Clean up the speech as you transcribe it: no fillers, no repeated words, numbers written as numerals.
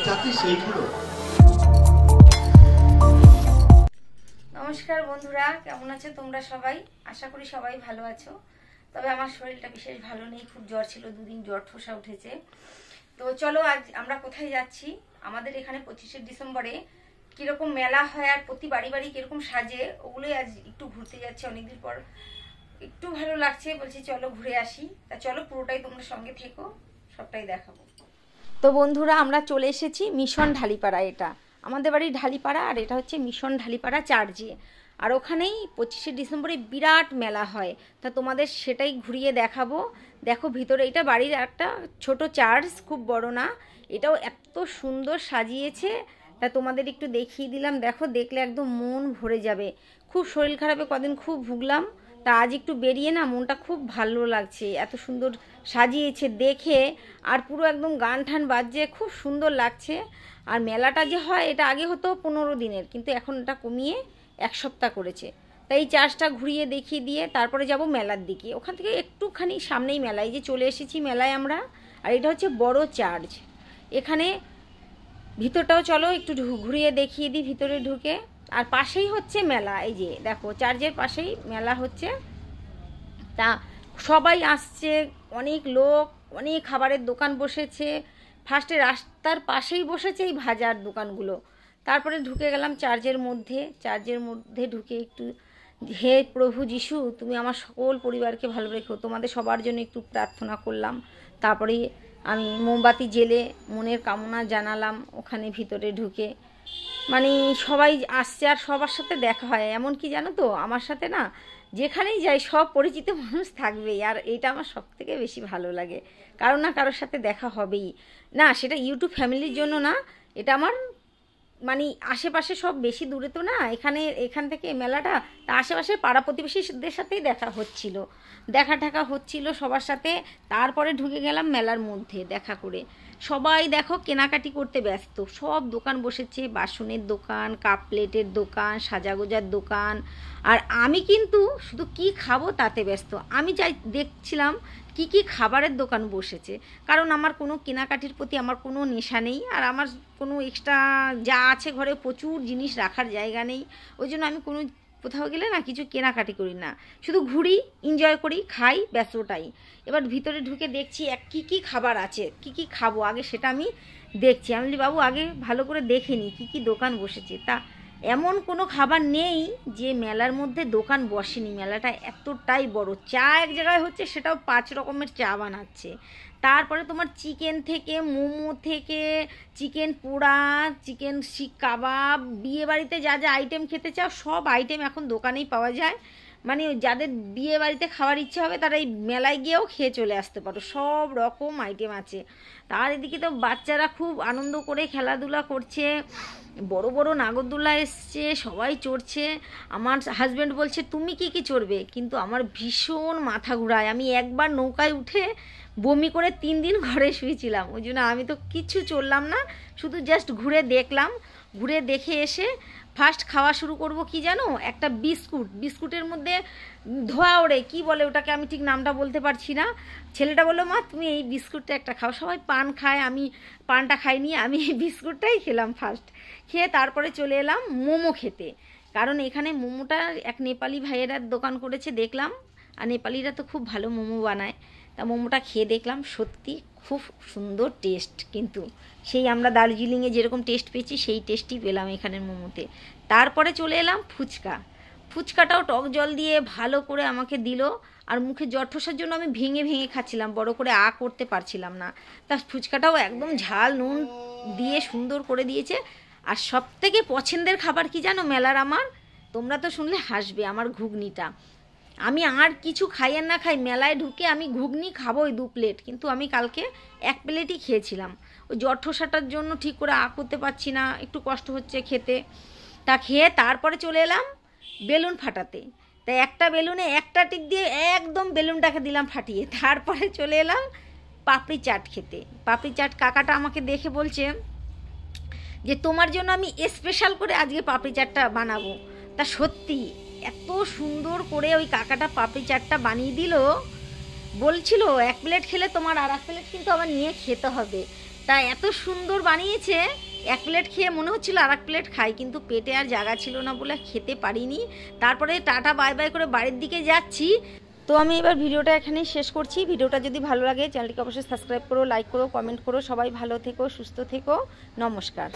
চাচ্ছি সেইগুলো। নমস্কার বন্ধুরা, কেমন আছো তোমরা সবাই? আশা করি সবাই ভালো আছো। তবে আমার শরীরটা বিশেষ ভালো নেই, খুব জ্বর ছিল, দুদিন জ্বর ঠোসা উঠেছে। তো চলো আজ আমরা কোথায় যাচ্ছি। আমাদের এখানে 25শে ডিসেম্বরে কিরকম মেলা হয় আর প্রতি বাড়ি বাড়ি কিরকম সাজে, ওগুলোই আজ একটু ঘুরতে যাচ্ছি। অনেকদিন পর একটু ভালো লাগছে, বলছি চলো ঘুরে আসি। তা চলো পুরোটাই তোমরা সঙ্গে থেকো, সবটাই দেখাবো। তো বন্ধুরা, আমরা চলে এসেছি মিশন ঢালিপাড়া। এটা আমাদের বাড়ির ঢালিপাড়া আর এটা হচ্ছে মিশন ঢালিপাড়া চার্চে। আর ওখানেই 25শে ডিসেম্বরে বিরাট মেলা হয়। তা তোমাদের সেটাই ঘুরিয়ে দেখাবো। দেখো ভিতরে, এটা বাড়ির একটা ছোট চার্চ, খুব বড় না। এটাও এত সুন্দর সাজিয়েছে, তা তোমাদের একটু দেখিয়ে দিলাম। দেখো, দেখলে একদম মন ভরে যাবে। খুব শরীর খারাপে কদিন খুব ভুগলাম, তা আজ একটু বেরিয়ে না মনটা খুব ভালো লাগছে। এত সুন্দর সাজিয়েছে দেখে, আর পুরো একদম গান ঠান বাজছে, খুব সুন্দর লাগছে। আর মেলাটা যে হয়, এটা আগে হতো 15 দিনের, কিন্তু এখন এটা কমিয়ে 1 সপ্তাহ করেছে। তাই এই চার্চটা ঘুরিয়ে দেখিয়ে দিয়ে তারপরে যাব মেলার দিকে। ওখান থেকে একটুখানি সামনেই মেলায়, যে চলে এসেছি মেলায় আমরা। আর এটা হচ্ছে বড় চার্চ। এখানে ভিতরটাও চলো একটু ঘুরিয়ে দেখিয়ে দিই ভিতরে ঢুকে। আর পাশেই হচ্ছে মেলা, এই যে দেখো চার্চের পাশেই মেলা হচ্ছে। তা সবাই আসছে, অনেক লোক, অনেক খাবারের দোকান বসেছে। ফার্স্টে রাস্তার পাশেই বসেছে এই ভাজার দোকানগুলো। তারপরে ঢুকে গেলাম চার্চের মধ্যে। চার্চের মধ্যে ঢুকে একটু, হে প্রভু যিশু, তুমি আমার সকল পরিবারকে ভালো রেখো, তোমাদের সবার জন্য একটু প্রার্থনা করলাম। তারপরে আমি মোমবাতি জেলে মনের কামনা জানালাম ওখানে ভিতরে ঢুকে। মানে সবাই আসছে আর সবার সাথে দেখা হয়। এমন কি জানো তো, আমার সাথে না যেখানেই যাই সব পরিচিত মানুষ থাকবেই। আর এটা আমার সব থেকে বেশি ভালো লাগে, কারো না কারোর সাথে দেখা হবেই। না, সেটা ইউটিউব ফ্যামিলির জন্য না, এটা আমার মানে আশেপাশে সব, বেশি দূরে তো না এখান থেকে মেলাটা। তা আশেপাশে পাড়া প্রতিবেশীদের সাথেই দেখা ঠেকা হচ্ছিল সবার সাথে। তারপরে ঢুকে গেলাম মেলার মধ্যে দেখা করে। সবাই দেখো কেনাকাটি করতে ব্যস্ত, সব দোকান বসেছে, বাসনের দোকান, কাপ প্লেটের দোকান, সাজাগোজার দোকান। আর আমি কিন্তু শুধু কি খাবো তাতে ব্যস্ত। আমি দেখছিলাম কি কি খাবারের দোকান বসেছে, কারণ আমার কোনো কেনাকাটির প্রতি আমার কোনো নেশা নেই। আর আমার কোনো এক্সট্রা যা আছে ঘরে প্রচুর জিনিস রাখার জায়গা নেই। ওই জন্য আমি কোথাও গেলে না কিছু কেনাকাটি করি না, শুধু ঘুরি, এনজয় করি, খাই, ব্যাস ওটাই। এবার ভিতরে ঢুকে দেখছি কি কি খাবার আছে, কি কি খাবো আগে সেটা আমি দেখছি। আমি বলি বাবু আগে ভালো করে দেখে নি কি কি দোকান বসেছে। তা এমন কোনো খাবার নেই যে মেলার মধ্যে দোকান বসেনি। মেলাটা এতটাই বড়। চা এক জায়গায় হচ্ছে, সেটাও 5 রকমের চা বানাচ্ছে। তারপরে তোমার চিকেন থেকে, মোমো থেকে, চিকেন পোড়া, চিকেন শিক কাবাব, বিয়ে বাড়িতে যা যা আইটেম খেতে চাও সব আইটেম এখন দোকানেই পাওয়া যায়। মানে যাদের বিয়ে বাড়িতে খাওয়ার ইচ্ছে হবে তারা এই মেলায় গিয়েও খেয়ে চলে আসতে পারো, সব রকম আইটেম আছে। তার এদিকে তো বাচ্চারা খুব আনন্দ করে খেলাধুলা করছে, বড় বড় নাগরদোলা এসছে, সবাই চড়ছে। আমার হাজব্যান্ড বলছে তুমি কি কি চড়বে, কিন্তু আমার ভীষণ মাথা ঘুরায়। আমি একবার নৌকায় উঠে বমি করে 3 দিন ঘরে শুয়েছিলাম, ওই জন্য আমি তো কিছু চড়লাম না, শুধু জাস্ট ঘুরে দেখলাম। ঘুরে দেখে এসে ফার্স্ট খাওয়া শুরু করব কি জানো, একটা বিস্কুটের মধ্যে ধোয়া ওড়ে কি বলে ওটাকে, আমি ঠিক নামটা বলতে পারছি না। ছেলেটা বললো মা তুমি এই বিস্কুটটা একটা খাও। সবাই পান খায়, আমি পানটা খাইনি, আমি এই বিস্কুটটাই খেলাম ফার্স্ট। খেয়ে তারপরে চলে এলাম মোমো খেতে, কারণ এখানে মোমোটা এক নেপালি ভাইয়েরা দোকান করেছে দেখলাম। আর নেপালিরা তো খুব ভালো মোমো বানায়। তা মোমোটা খেয়ে দেখলাম সত্যি খুব সুন্দর টেস্ট, কিন্তু সেই আমরা দার্জিলিংয়ে যেরকম টেস্ট পেয়েছি সেই টেস্টই পেলাম এখানের মোমোতে। তারপরে চলে এলাম ফুচকাটাও টক জল দিয়ে ভালো করে আমাকে দিল। আর মুখে জ্বর ঠোসার জন্য আমি ভেঙে ভেঙে খাচ্ছিলাম, বড় করে করতে পারছিলাম না। তা ফুচকাটাও একদম ঝাল নুন দিয়ে সুন্দর করে দিয়েছে। আর সব থেকে পছন্দের খাবার কি জানো মেলার আমার, তোমরা তো শুনলে হাসবে, আমার ঘুগনিটা। আমি আর কিছু খাই আর না খাই, মেলায় ঢুকে আমি ঘুগনি খাবো ওই 2 প্লেট, কিন্তু আমি কালকে 1 প্লেটই খেয়েছিলাম। ওই জ্বর ঠোসাটার জন্য ঠিক করে করতে পারছি না, একটু কষ্ট হচ্ছে খেতে। তা খেয়ে তারপরে চলে এলাম বেলুন ফাটাতে। তাই একটা বেলুনে একটা টিপ দিয়ে একদম বেলুনটাকে দিলাম ফাটিয়ে। তারপরে চলে এলাম পাপড়ি চাট খেতে। পাপড়ি চাট কাকাটা আমাকে দেখে বলছে যে তোমার জন্য আমি স্পেশাল করে আজকে পাপড়ি চাটটা বানাবো। তা সত্যি এত সুন্দর করে ওই কাকাটা পাপড়ি চাটটা বানিয়ে দিল। বলছিল 1 প্লেট খেলে তোমার আর 1 প্লেট কিন্তু আবার নিয়ে খেতে হবে। তা এত সুন্দর বানিয়েছে, এক প্লেট খেয়ে মনে হচ্ছিল আর এক প্লেট খাই, কিন্তু পেটে আর জায়গা ছিল না বলে খেতে পারিনি। তারপরে টাটা বাই বাই করে বাড়ির দিকে যাচ্ছি। তো আমি এবার ভিডিওটা এখানেই শেষ করছি। ভিডিওটা যদি ভালো লাগে চ্যানেলটিকে অবশ্যই সাবস্ক্রাইব করো, লাইক করো, কমেন্ট করো। সবাই ভালো থেকো, সুস্থ থেকো। নমস্কার।